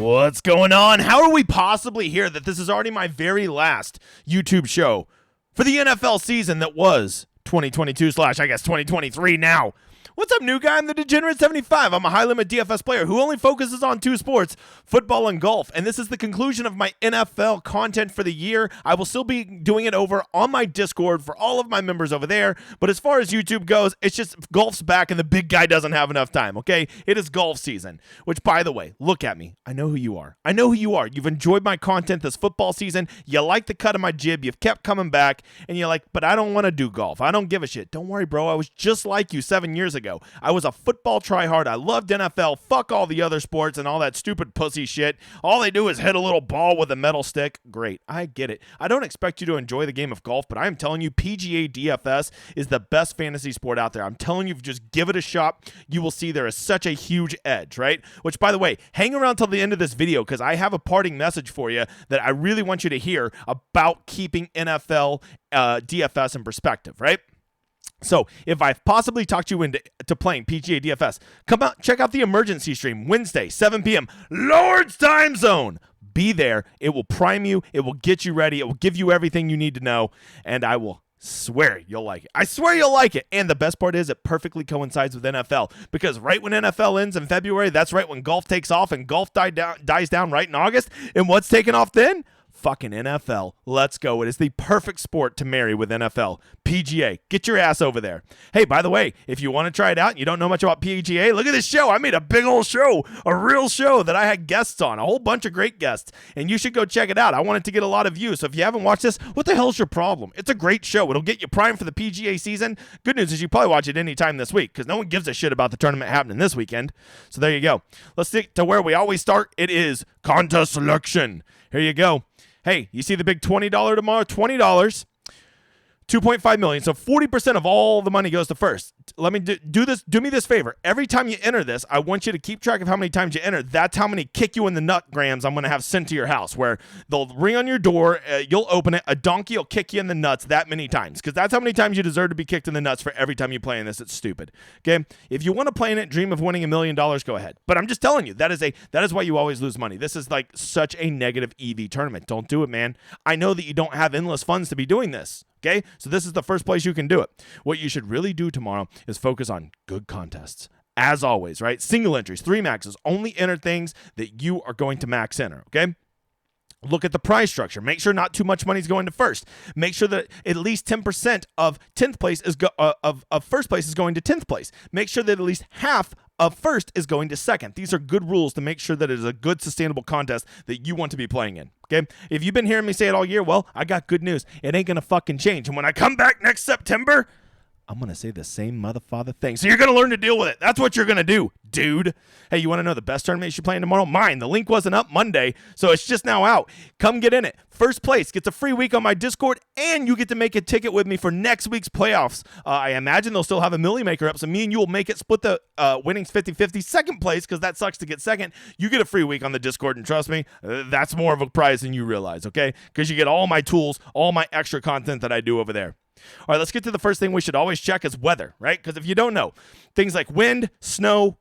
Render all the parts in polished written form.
What's going on? How are we possibly here that this is already my very last YouTube show for the NFL season that was 2022 / 2023 now? What's up, new guy? I'm the Degenerate 75. I'm a high-limit DFS player who only focuses on two sports, football and golf. And this is the conclusion of my NFL content for the year. I will still be doing it over on my Discord for all of my members over there. But as far as YouTube goes, it's just golf's back and the big guy doesn't have enough time, okay? It is golf season, which, by the way, look at me. I know who you are. I know who you are. You've enjoyed my content this football season. You like the cut of my jib. You've kept coming back. And you're like, but I don't want to do golf. I don't give a shit. Don't worry, bro. I was just like you 7 years ago. I was a football tryhard. I loved NFL. Fuck all the other sports and all that stupid pussy shit. All they do is hit a little ball with a metal stick. Great. I get it. I don't expect you to enjoy the game of golf, but I am telling you, PGA DFS is the best fantasy sport out there. I'm telling you, just give it a shot. You will see there is such a huge edge, right? Which, by the way, hang around till the end of this video because I have a parting message for you that I really want you to hear about keeping NFL DFS in perspective, right? So if I've possibly talked you into playing PGA DFS, come out, check out the emergency stream Wednesday, 7 p.m. Lord's time zone. Be there. It will prime you. It will get you ready. It will give you everything you need to know. And I will swear you'll like it. I swear you'll like it. And the best part is it perfectly coincides with NFL because right when NFL ends in February, that's right when golf takes off and golf dies down right in August. And what's taking off then? Fucking NFL. Let's go. It is the perfect sport to marry with NFL. PGA. Get your ass over there. Hey, by the way, if you want to try it out and you don't know much about PGA, look at this show. I made a big old show, a real show that I had guests on, a whole bunch of great guests, and you should go check it out. I want it to get a lot of views. So if you haven't watched this, what the hell's your problem? It's a great show. It'll get you primed for the PGA season. Good news is you probably watch it anytime this week because no one gives a shit about the tournament happening this weekend. So there you go. Let's stick to where we always start. It is contest selection. Here you go. Hey, you see the big $20 tomorrow? $20, $2.5 million. So 40% of all the money goes to first. Let me do me this favor. Every time you enter this, I want you to keep track of how many times you enter. That's how many kick you in the nut grams I'm going to have sent to your house, where they'll ring on your door, you'll open it, a donkey will kick you in the nuts that many times, because that's how many times you deserve to be kicked in the nuts for every time you play in this. It's stupid. Okay? If you want to play in it, dream of winning $1 million, go ahead. But I'm just telling you, that is why you always lose money. This is like such a negative EV tournament. Don't do it, man. I know that you don't have endless funds to be doing this. Okay, so this is the first place you can do it. What you should really do tomorrow is focus on good contests. As always, right? Single entries, 3 maxes. Only enter things that you are going to max enter, okay? Look at the prize structure. Make sure not too much money is going to first. Make sure that at least 10% of 10th place is of first place is going to 10th place. Make sure that at least half of first is going to second. These are good rules to make sure that it is a good, sustainable contest that you want to be playing in. Okay? If you've been hearing me say it all year, well, I got good news. It ain't gonna fucking change. And when I come back next September, I'm going to say the same motherfather thing. So you're going to learn to deal with it. That's what you're going to do, dude. Hey, you want to know the best tournament you should play in tomorrow? Mine. The link wasn't up Monday, so it's just now out. Come get in it. First place gets a free week on my Discord, and you get to make a ticket with me for next week's playoffs. I imagine they'll still have a Millie Maker up, so me and you will make it split the winnings 50-50. Second place, because that sucks to get second. You get a free week on the Discord, and trust me, that's more of a prize than you realize, okay? Because you get all my tools, all my extra content that I do over there. All right, let's get to the first thing we should always check is weather, right? Because if you don't know, things like wind, snow,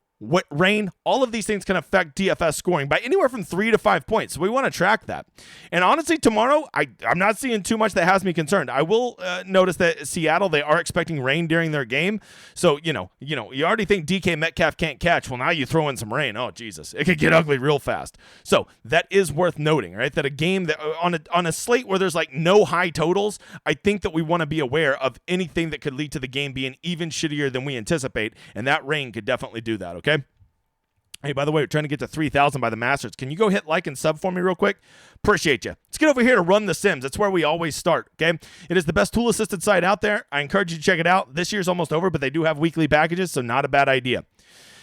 rain, all of these things can affect DFS scoring by anywhere from 3 to 5 points. So we want to track that. And honestly, tomorrow, I'm not seeing too much that has me concerned. I will notice that Seattle, they are expecting rain during their game. So, you already think DK Metcalf can't catch. Well, now you throw in some rain. Oh, Jesus. It could get ugly real fast. So that is worth noting, right? That a game that on a slate where there's like no high totals, I think that we want to be aware of anything that could lead to the game being even shittier than we anticipate. And that rain could definitely do that, okay? Hey, by the way, we're trying to get to 3,000 by the Masters. Can you go hit like and sub for me real quick? Appreciate you. Let's get over here to Run the Sims. That's where we always start, okay? It is the best tool-assisted site out there. I encourage you to check it out. This year's almost over, but they do have weekly packages, so not a bad idea.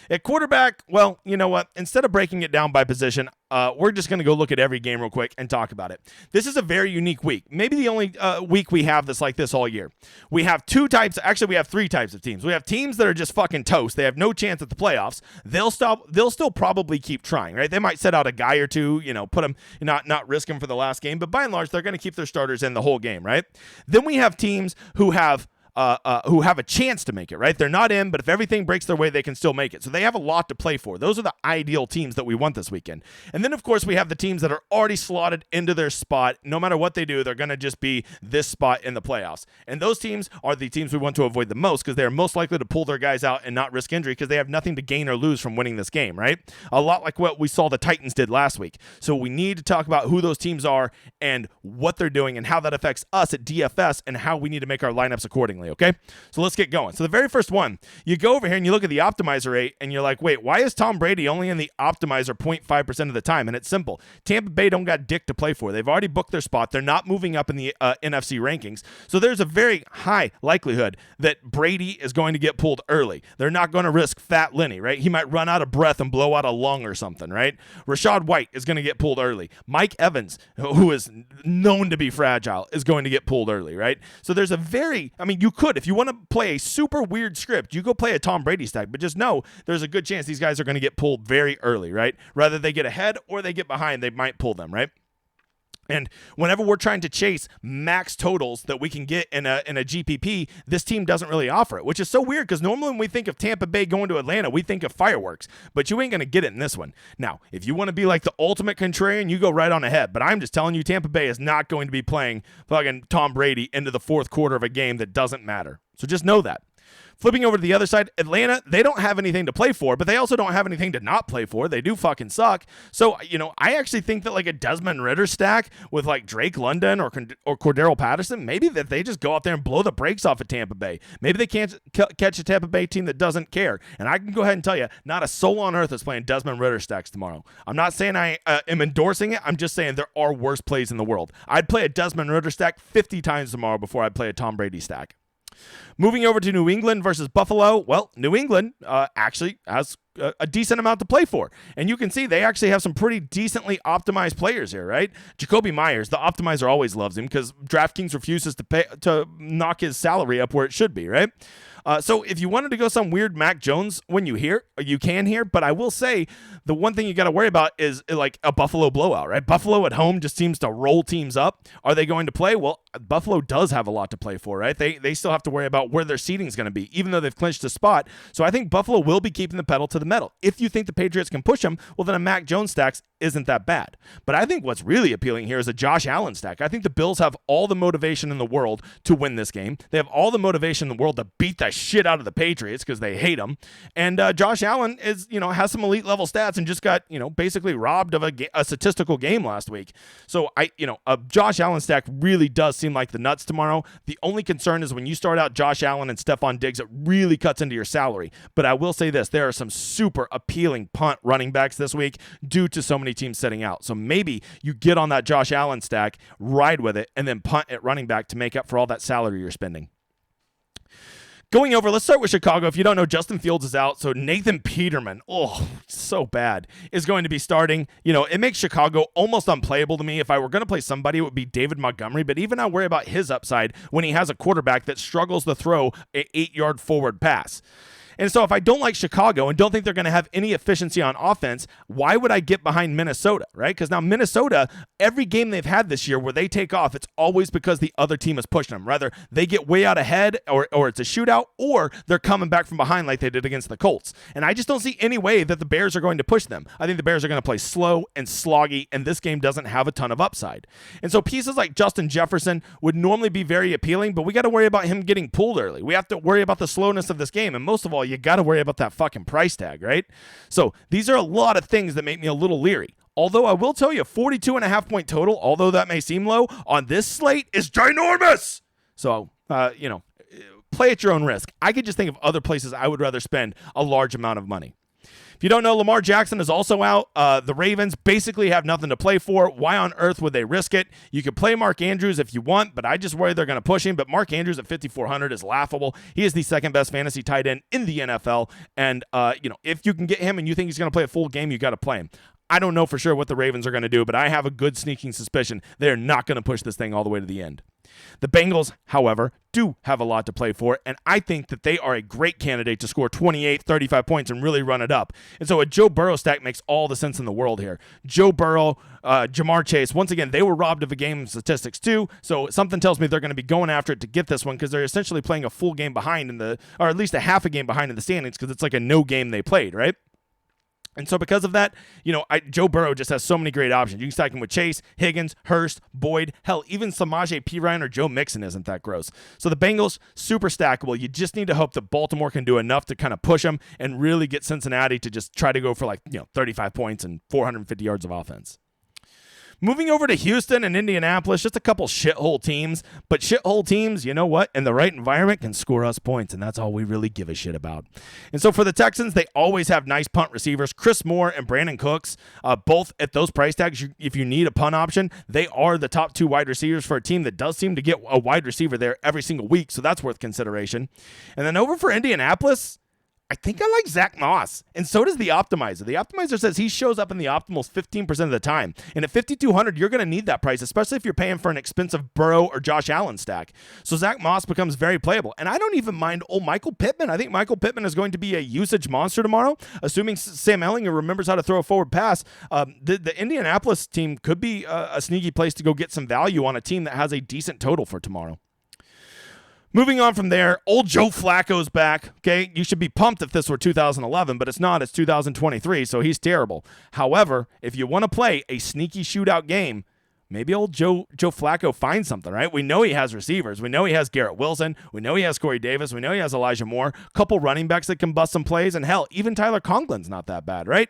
At quarterback, well, you know what? Instead of breaking it down by position, we're just going to go look at every game real quick and talk about it. This is a very unique week. Maybe the only week we have this like this all year. We have 3 types of teams. We have teams that are just fucking toast. They have no chance at the playoffs. They'll still probably keep trying, right? They might set out a guy or two, put them, not risk them for the last game, but by and large, they're going to keep their starters in the whole game, right? Then we have teams who have who have a chance to make it, right? They're not in, but if everything breaks their way, they can still make it. So they have a lot to play for. Those are the ideal teams that we want this weekend. And then, of course, we have the teams that are already slotted into their spot. No matter what they do, they're going to just be this spot in the playoffs. And those teams are the teams we want to avoid the most because they're most likely to pull their guys out and not risk injury because they have nothing to gain or lose from winning this game, right? A lot like what we saw the Titans did last week. So we need to talk about who those teams are and what they're doing and how that affects us at DFS and how we need to make our lineups accordingly, okay? So let's get going. So the very first one, you go over here and you look at the optimizer rate and you're like, wait, why is Tom Brady only in the optimizer 0.5% of the time? And it's simple. Tampa Bay don't got dick to play for. They've already booked their spot. They're not moving up in the NFC rankings. So there's a very high likelihood that Brady is going to get pulled early. They're not going to risk Fat Lenny, right? He might run out of breath and blow out a lung or something, right? Rashad White is going to get pulled early. Mike Evans, who is known to be fragile, is going to get pulled early, right? So there's a very, I mean, you could, if you want to play a super weird script, you go play a Tom Brady stack, but just know there's a good chance these guys are going to get pulled very early, right? Whether they get ahead or they get behind, they might pull them, right? And whenever we're trying to chase max totals that we can get in a GPP, this team doesn't really offer it, which is so weird because normally when we think of Tampa Bay going to Atlanta, we think of fireworks, but you ain't going to get it in this one. Now, if you want to be like the ultimate contrarian, you go right on ahead, but I'm just telling you, Tampa Bay is not going to be playing fucking Tom Brady into the fourth quarter of a game that doesn't matter. So just know that. Flipping over to the other side, Atlanta, they don't have anything to play for, but they also don't have anything to not play for. They do fucking suck. So, I actually think that like a Desmond Ridder stack with like Drake London or Cordero Patterson, maybe that they just go out there and blow the brakes off of Tampa Bay. Maybe they can't catch a Tampa Bay team that doesn't care. And I can go ahead and tell you, not a soul on earth is playing Desmond Ridder stacks tomorrow. I'm not saying I am endorsing it. I'm just saying there are worse plays in the world. I'd play a Desmond Ridder stack 50 times tomorrow before I'd play a Tom Brady stack. Moving over to New England versus Buffalo, well, New England actually has a decent amount to play for. And you can see they actually have some pretty decently optimized players here, right? Jacoby Myers, the optimizer always loves him because DraftKings refuses to knock his salary up where it should be, right? So if you wanted to go some weird Mac Jones when you can here, but I will say the one thing you got to worry about is like a Buffalo blowout, right? Buffalo at home just seems to roll teams up. Are they going to play? Well, Buffalo does have a lot to play for, right? They still have to worry about where their seating is going to be, even though they've clinched a spot. So I think Buffalo will be keeping the pedal to the metal. If you think the Patriots can push them, well, then a Mac Jones stack isn't that bad. But I think what's really appealing here is a Josh Allen stack. I think the Bills have all the motivation in the world to win this game. They have all the motivation in the world to beat the shit out of the Patriots because they hate them. And Josh Allen is, has some elite level stats and just got, basically robbed of a statistical game last week. So a Josh Allen stack really does seem like the nuts tomorrow. The only concern is when you start out Josh Allen and Stephon Diggs, it really cuts into your salary. But I will say this, there are some super appealing punt running backs this week due to so many teams sitting out. So maybe you get on that Josh Allen stack, ride with it, and then punt at running back to make up for all that salary you're spending. Going over, let's start with Chicago. If you don't know, Justin Fields is out, so Nathan Peterman, so bad, is going to be starting. It makes Chicago almost unplayable to me. If I were going to play somebody, it would be David Montgomery, but even I worry about his upside when he has a quarterback that struggles to throw an 8-yard forward pass. And so if I don't like Chicago and don't think they're going to have any efficiency on offense, why would I get behind Minnesota, right? Because now Minnesota, every game they've had this year where they take off, it's always because the other team is pushing them. Rather, they get way out ahead or it's a shootout, or they're coming back from behind like they did against the Colts. And I just don't see any way that the Bears are going to push them. I think the Bears are going to play slow and sloggy, and this game doesn't have a ton of upside. And so pieces like Justin Jefferson would normally be very appealing, but we got to worry about him getting pulled early. We have to worry about the slowness of this game, and most of all, you got to worry about that fucking price tag, right? So these are a lot of things that make me a little leery. Although I will tell you, 42.5 point total, although that may seem low, on this slate is ginormous. So, play at your own risk. I could just think of other places I would rather spend a large amount of money. If you don't know, Lamar Jackson is also out. The Ravens basically have nothing to play for. Why on earth would they risk it? You could play Mark Andrews if you want, but I just worry they're going to push him. But Mark Andrews at 5,400 is laughable. He is the second best fantasy tight end in the NFL. And, if you can get him and you think he's going to play a full game, you got to play him. I don't know for sure what the Ravens are going to do, but I have a good sneaking suspicion they're not going to push this thing all the way to the end. The Bengals, however, do have a lot to play for, and I think that they are a great candidate to score 28, 35 points and really run it up. And so a Joe Burrow stack makes all the sense in the world here. Joe Burrow, Jamar Chase, once again, they were robbed of a game in statistics too, so something tells me they're going to be going after it to get this one because they're essentially playing a full game behind or at least a half a game behind in the standings because it's like a no game they played, right? And so because of that, Joe Burrow just has so many great options. You can stack him with Chase, Higgins, Hurst, Boyd. Hell, even Samaje Perine or Joe Mixon isn't that gross. So the Bengals, super stackable. You just need to hope that Baltimore can do enough to kind of push them and really get Cincinnati to just try to go for 35 points and 450 yards of offense. Moving over to Houston and Indianapolis, just a couple shithole teams. But shithole teams, you know what? In the right environment can score us points, and that's all we really give a shit about. And so for the Texans, they always have nice punt receivers. Chris Moore and Brandon Cooks, both at those price tags, if you need a punt option, they are the top two wide receivers for a team that does seem to get a wide receiver there every single week, so that's worth consideration. And then over for Indianapolis, I think I like Zach Moss, and so does the Optimizer. The Optimizer says he shows up in the optimals 15% of the time, and at $5,200, you're going to need that price, especially if you're paying for an expensive Burrow or Josh Allen stack. So Zach Moss becomes very playable, and I don't even mind Michael Pittman. I think Michael Pittman is going to be a usage monster tomorrow, assuming Sam Ehlinger remembers how to throw a forward pass. The Indianapolis team could be a sneaky place to go get some value on a team that has a decent total for tomorrow. Moving on from there, old Joe Flacco's back, okay? You should be pumped if this were 2011, but it's not. It's 2023, so he's terrible. However, if you want to play a sneaky shootout game, maybe old Joe Flacco finds something, right? We know he has receivers. We know he has Garrett Wilson. We know he has Corey Davis. We know he has Elijah Moore. A couple running backs that can bust some plays, and hell, even Tyler Conklin's not that bad, right?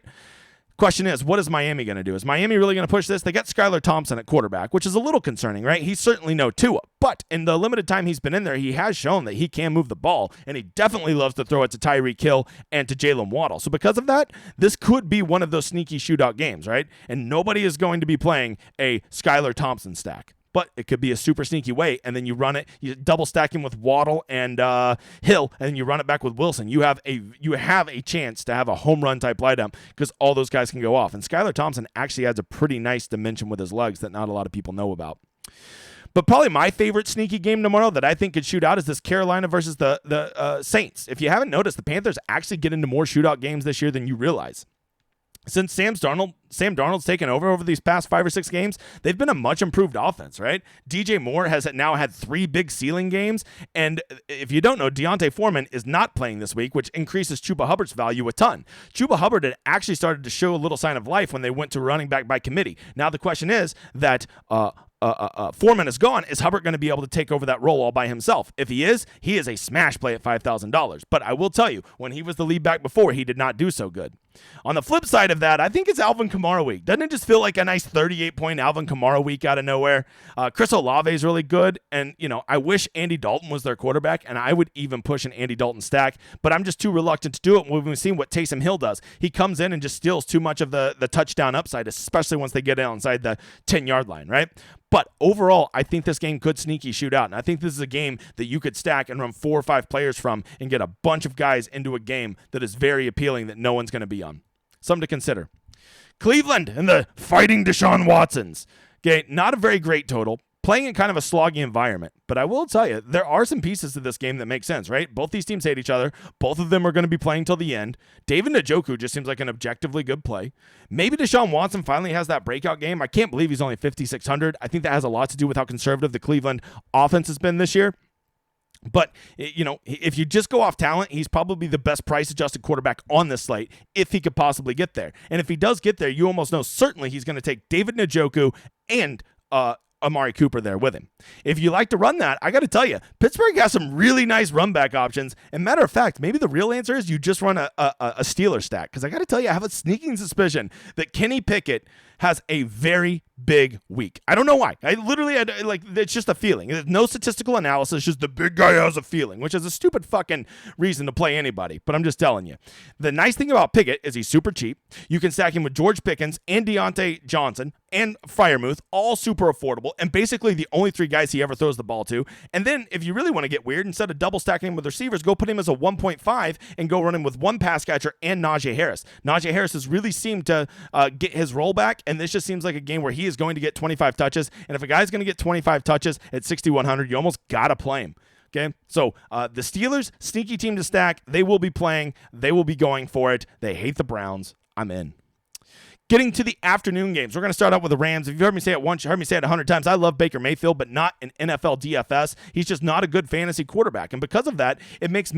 Question is, what is Miami going to do? Is Miami really going to push this? They got Skylar Thompson at quarterback, which is a little concerning, right? He's certainly no Tua, but in the limited time he's been in there, he has shown that he can move the ball, and he definitely loves to throw it to Tyreek Hill and to Jalen Waddle. So because of that, this could be one of those sneaky shootout games, right? And nobody is going to be playing a Skylar Thompson stack. But it could be a super sneaky way, and then you run it, you double stack him with Waddle and Hill, and then you run it back with Wilson. You have a chance to have a home run type lineup because all those guys can go off. And Skylar Thompson actually adds a pretty nice dimension with his legs that not a lot of people know about. But probably my favorite sneaky game tomorrow that I think could shoot out is this Carolina versus the Saints. If you haven't noticed, the Panthers actually get into more shootout games this year than you realize. Since Sam Darnold's taken over these past 5 or 6 games, they've been a much improved offense, right? DJ Moore has now had 3 big ceiling games, and if you don't know, Deontay Foreman is not playing this week, which increases Chuba Hubbard's value a ton. Chuba Hubbard had actually started to show a little sign of life when they went to running back by committee. Now the question is that Foreman is gone. Is Hubbard going to be able to take over that role all by himself? If he is a smash play at $5,000. But I will tell you, when he was the lead back before, he did not do so good. On the flip side of that, I think it's Alvin Kamara week. Doesn't it just feel like a nice 38-point Alvin Kamara week out of nowhere? Chris Olave is really good, and I wish Andy Dalton was their quarterback, and I would even push an Andy Dalton stack, but I'm just too reluctant to do it when we've seen what Taysom Hill does. He comes in and just steals too much of the touchdown upside, especially once they get inside the 10-yard line, right? But overall, I think this game could sneaky shoot out, and I think this is a game that you could stack and run 4 or 5 players from and get a bunch of guys into a game that is very appealing that no one's going to be on. Something to consider. Cleveland and the Fighting Deshaun Watsons. Okay, not a very great total. Playing in kind of a sloggy environment. But I will tell you, there are some pieces to this game that make sense, right? Both these teams hate each other. Both of them are going to be playing till the end. David Njoku just seems like an objectively good play. Maybe Deshaun Watson finally has that breakout game. I can't believe he's only 5,600. I think that has a lot to do with how conservative the Cleveland offense has been this year. But, if you just go off talent, he's probably the best price-adjusted quarterback on this slate if he could possibly get there. And if he does get there, you almost know certainly he's going to take David Njoku and Amari Cooper there with him. If you like to run that, I got to tell you, Pittsburgh has some really nice run back options. And matter of fact, maybe the real answer is you just run a Steeler stack. Because I got to tell you, I have a sneaking suspicion that Kenny Pickett has a very big week. I don't know why. It's just a feeling. There's no statistical analysis, just the big guy has a feeling, which is a stupid fucking reason to play anybody. But I'm just telling you. The nice thing about Pickett is he's super cheap. You can stack him with George Pickens and Deontay Johnson and Freiermuth, all super affordable, and basically the only 3 guys he ever throws the ball to. And then if you really want to get weird, instead of double stacking him with receivers, go put him as a 1.5 and go run him with 1 pass catcher and Najee Harris. Najee Harris has really seemed to get his roll back, and this just seems like a game where he is going to get 25 touches. And if a guy's going to get 25 touches at 6,100, you almost got to play him. Okay, so the Steelers, sneaky team to stack. They will be playing. They will be going for it. They hate the Browns. I'm in. Getting to the afternoon games, we're going to start out with the Rams. If you've heard me say it once, you heard me say it 100 times. I love Baker Mayfield, but not in NFL DFS. He's just not a good fantasy quarterback, and because of that, it makes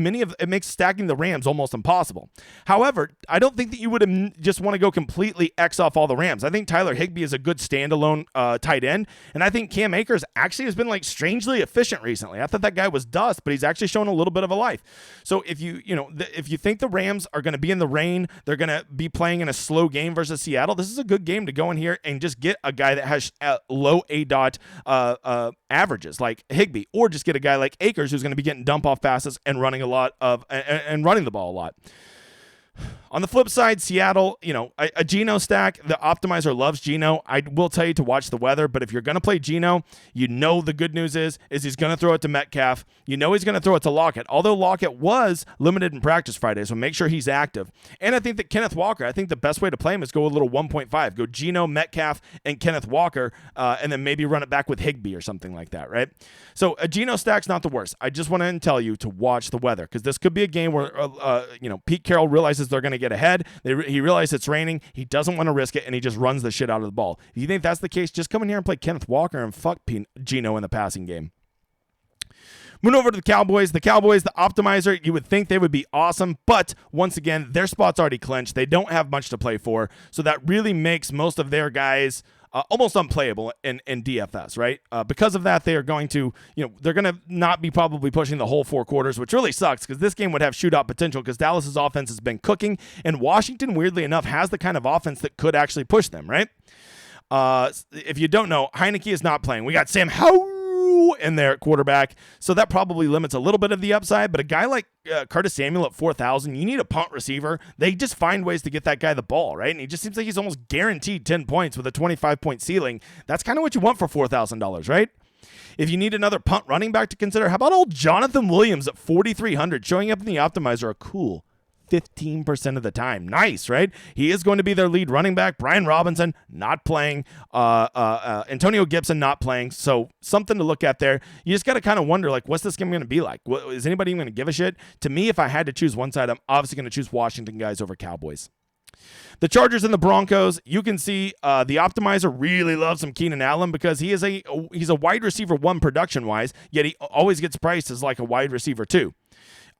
stacking the Rams almost impossible. However, I don't think that you would just want to go completely X off all the Rams. I think Tyler Higbee is a good standalone tight end, and I think Cam Akers actually has been strangely efficient recently. I thought that guy was dust, but he's actually shown a little bit of a life. So if you think the Rams are going to be in the rain, they're going to be playing in a slow game versus Seattle. This is a good game to go in here and just get a guy that has low ADOT averages like Higbee, or just get a guy like Akers who's going to be getting dump off passes and running and running the ball a lot. On the flip side, Seattle, a Geno stack. The optimizer loves Geno. I will tell you to watch the weather, but if you're going to play Geno, the good news is he's going to throw it to Metcalf. He's going to throw it to Lockett, although Lockett was limited in practice Friday, so make sure he's active. And I think that Kenneth Walker, I think the best way to play him is go a little 1.5. Go Geno, Metcalf, and Kenneth Walker, and then maybe run it back with Higbee or something like that, right? So a Geno stack's not the worst. I just want to tell you to watch the weather, because this could be a game where, Pete Carroll realizes they're going to get ahead. He realizes it's raining. He doesn't want to risk it, and he just runs the shit out of the ball. If you think that's the case, just come in here and play Kenneth Walker and fuck Geno in the passing game. Moving over to the Cowboys. The optimizer, you would think they would be awesome, but once again, their spot's already clinched. They don't have much to play for, so that really makes most of their guys almost unplayable in DFS, right? Because of that, they are going to, they're going to not be probably pushing the whole 4 quarters, which really sucks because this game would have shootout potential because Dallas's offense has been cooking, and Washington, weirdly enough, has the kind of offense that could actually push them, right? If you don't know, Heineke is not playing. We got Sam Howell in there at quarterback, so that probably limits a little bit of the upside, but a guy like Curtis Samuel at 4,000, you need a punt receiver. They just find ways to get that guy the ball, right? And he just seems like he's almost guaranteed 10 points with a 25-point ceiling. That's kind of what you want for $4,000, right? If you need another punt running back to consider, how about old Jonathan Williams at 4,300 showing up in the optimizer? A cool 15% of the time. Nice, right? He is going to be their lead running back. Brian Robinson not playing. Antonio Gibson not playing. So something to look at there. You just got to kind of wonder, what's this game going to be like? Is anybody even going to give a shit? To me, if I had to choose one side, I'm obviously going to choose Washington guys over Cowboys. The Chargers and the Broncos, you can see the optimizer really loves some Keenan Allen because he's a wide receiver 1 production-wise, yet he always gets priced as like a wide receiver 2.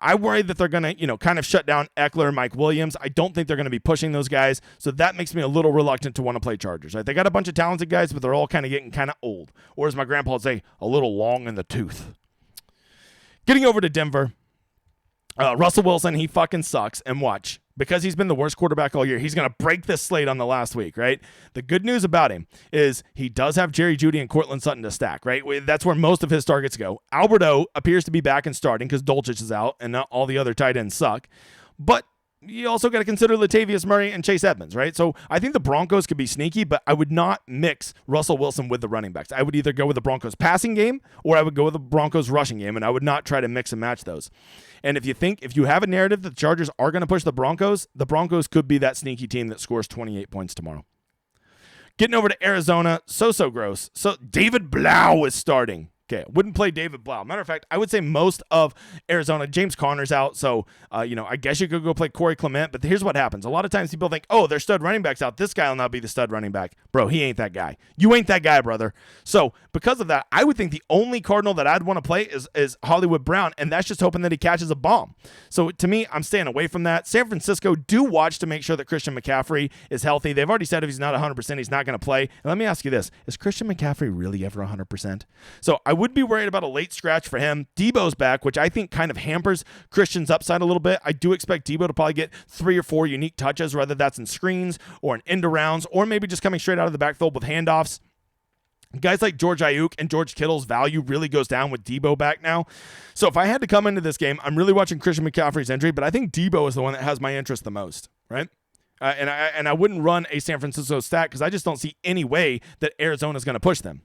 I worry that they're going to, kind of shut down Eckler and Mike Williams. I don't think they're going to be pushing those guys, so that makes me a little reluctant to want to play Chargers. Right? They got a bunch of talented guys, but they're all kind of getting kind of old, or as my grandpa would say, a little long in the tooth. Getting over to Denver, Russell Wilson, he fucking sucks, and watch. Because he's been the worst quarterback all year, he's going to break this slate on the last week, right? The good news about him is he does have Jerry Jeudy and Cortland Sutton to stack, right? That's where most of his targets go. Alberto appears to be back and starting because Dolchich is out and all the other tight ends suck. But you also got to consider Latavius Murray and Chase Edmonds, right? So I think the Broncos could be sneaky, but I would not mix Russell Wilson with the running backs. I would either go with the Broncos passing game or I would go with the Broncos rushing game, and I would not try to mix and match those. And if you have a narrative that the Chargers are going to push the Broncos could be that sneaky team that scores 28 points tomorrow. Getting over to Arizona, so gross. So David Blau is starting. Okay, wouldn't play David Blau. Matter of fact, I would say most of Arizona, James Conner's out, so, I guess you could go play Corey Clement, but here's what happens. A lot of times people think, oh, their stud running back's out. This guy will not be the stud running back. Bro, he ain't that guy. You ain't that guy, brother. So because of that, I would think the only Cardinal that I'd want to play is Hollywood Brown, and that's just hoping that he catches a bomb. So to me, I'm staying away from that. San Francisco, do watch to make sure that Christian McCaffrey is healthy. They've already said if he's not 100%, he's not going to play. And let me ask you this. Is Christian McCaffrey really ever 100%? So I would be worried about a late scratch for him. Debo's back, which I think kind of hampers Christian's upside a little bit. I do expect Debo to probably get 3 or 4 unique touches, whether that's in screens or in end arounds, or maybe just coming straight out of the backfield with handoffs. Guys like George Ayuk and George Kittle's value really goes down with Debo back now. So if I had to come into this game, I'm really watching Christian McCaffrey's injury, but I think Debo is the one that has my interest the most, right? And I wouldn't run a San Francisco stack because I just don't see any way that Arizona is going to push them.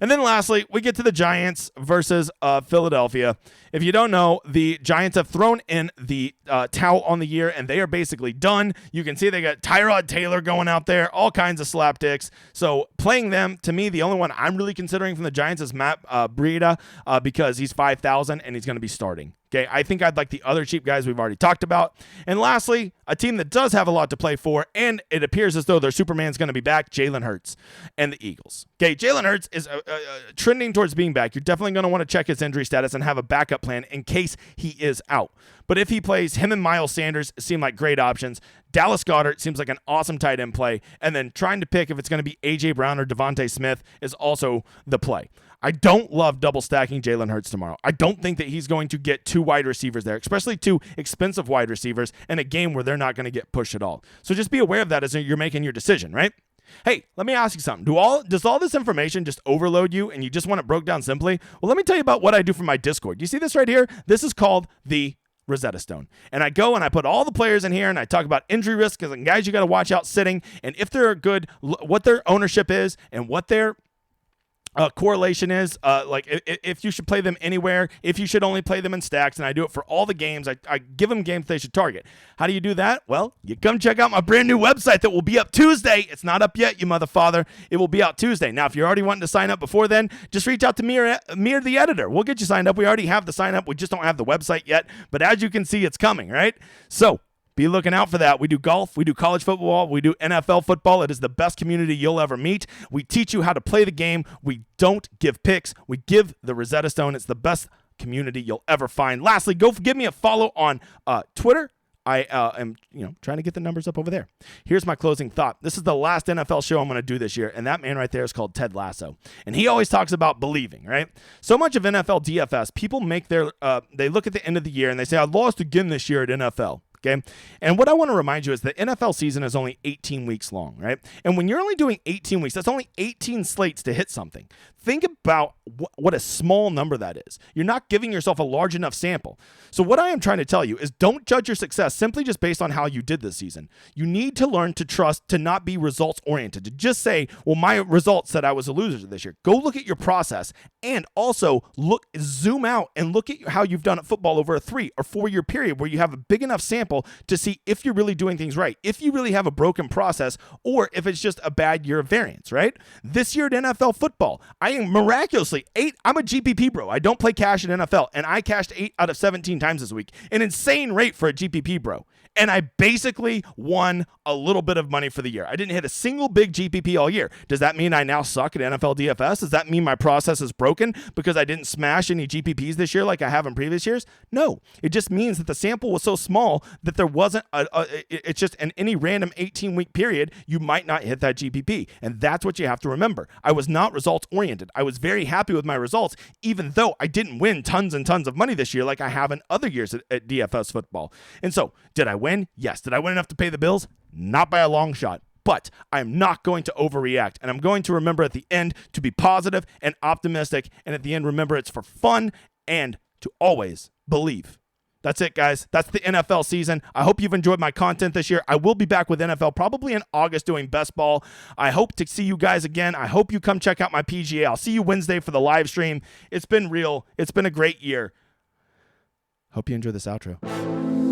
And then lastly, we get to the Giants versus Philadelphia. If you don't know, the Giants have thrown in the towel on the year, and they are basically done. You can see they got Tyrod Taylor going out there, all kinds of slapdicks. So playing them, to me, the only one I'm really considering from the Giants is Matt Breida because he's 5,000 and he's going to be starting. Okay, I think I'd like the other cheap guys we've already talked about. And lastly, a team that does have a lot to play for, and it appears as though their Superman's going to be back, Jalen Hurts and the Eagles. Okay, Jalen Hurts is trending towards being back. You're definitely going to want to check his injury status and have a backup plan in case he is out. But if he plays, him and Miles Sanders seem like great options. Dallas Goedert seems like an awesome tight end play. And then trying to pick if it's going to be A.J. Brown or Devontae Smith is also the play. I don't love double stacking Jalen Hurts tomorrow. I don't think that he's going to get 2 wide receivers there, especially 2 expensive wide receivers in a game where they're not going to get pushed at all. So just be aware of that as you're making your decision, right? Hey, let me ask you something. Does all this information just overload you and you just want it broke down simply? Well, let me tell you about what I do for my Discord. You see this right here? This is called the Rosetta Stone. And I go and I put all the players in here and I talk about injury risk and guys you got to watch out sitting and if they're good, what their ownership is and what their correlation is, like if you should play them anywhere, if you should only play them in stacks, and I do it for all the games. I give them games they should target. How do you do that? Well, you come check out my brand new website that will be up Tuesday. It's not up yet, you motherfather. It will be out Tuesday. Now, if you're already wanting to sign up before then, just reach out to me or the editor. We'll get you signed up. We already have the sign up. We just don't have the website yet, but as you can see, it's coming, right? So be looking out for that. We do golf. We do college football. We do NFL football. It is the best community you'll ever meet. We teach you how to play the game. We don't give picks. We give the Rosetta Stone. It's the best community you'll ever find. Lastly, go give me a follow on Twitter. I am trying to get the numbers up over there. Here's my closing thought. This is the last NFL show I'm going to do this year, and that man right there is called Ted Lasso. And he always talks about believing, right? So much of NFL DFS, people make they look at the end of the year and they say, I lost again this year at NFL. Okay. And what I want to remind you is the NFL season is only 18 weeks long, right? And when you're only doing 18 weeks, that's only 18 slates to hit something. Think about what a small number that is. You're not giving yourself a large enough sample. So what I am trying to tell you is don't judge your success simply just based on how you did this season. You need to learn to trust, to not be results oriented, to just say, well, my results said I was a loser this year. Go look at your process and also zoom out and look at how you've done at football over a 3 or 4 year period where you have a big enough sample to see if you're really doing things right, if you really have a broken process, or if it's just a bad year of variance, right? This year at NFL football, I am miraculously I'm a GPP bro. I don't play cash in NFL, and I cashed 8 out of 17 times this week. An insane rate for a GPP bro. And I basically won a little bit of money for the year. I didn't hit a single big GPP all year. Does that mean I now suck at NFL DFS? Does that mean my process is broken because I didn't smash any GPPs this year like I have in previous years? No. It just means that the sample was so small that there wasn't it's just in any random 18-week period, you might not hit that GPP. And that's what you have to remember. I was not results oriented. I was very happy with my results, even though I didn't win tons and tons of money this year like I have in other years at DFS football. And so, did I win? Yes. Did I win enough to pay the bills? Not by a long shot. But I'm not going to overreact, and I'm going to remember at the end to be positive and optimistic, and at the end, remember it's for fun and to always believe. That's it, guys. That's the NFL season. I hope you've enjoyed my content this year. I will be back with NFL probably in August doing best ball. I hope to see you guys again. I hope you come check out my PGA. I'll see you Wednesday for the live stream. It's been real. It's been a great year. Hope you enjoy this outro.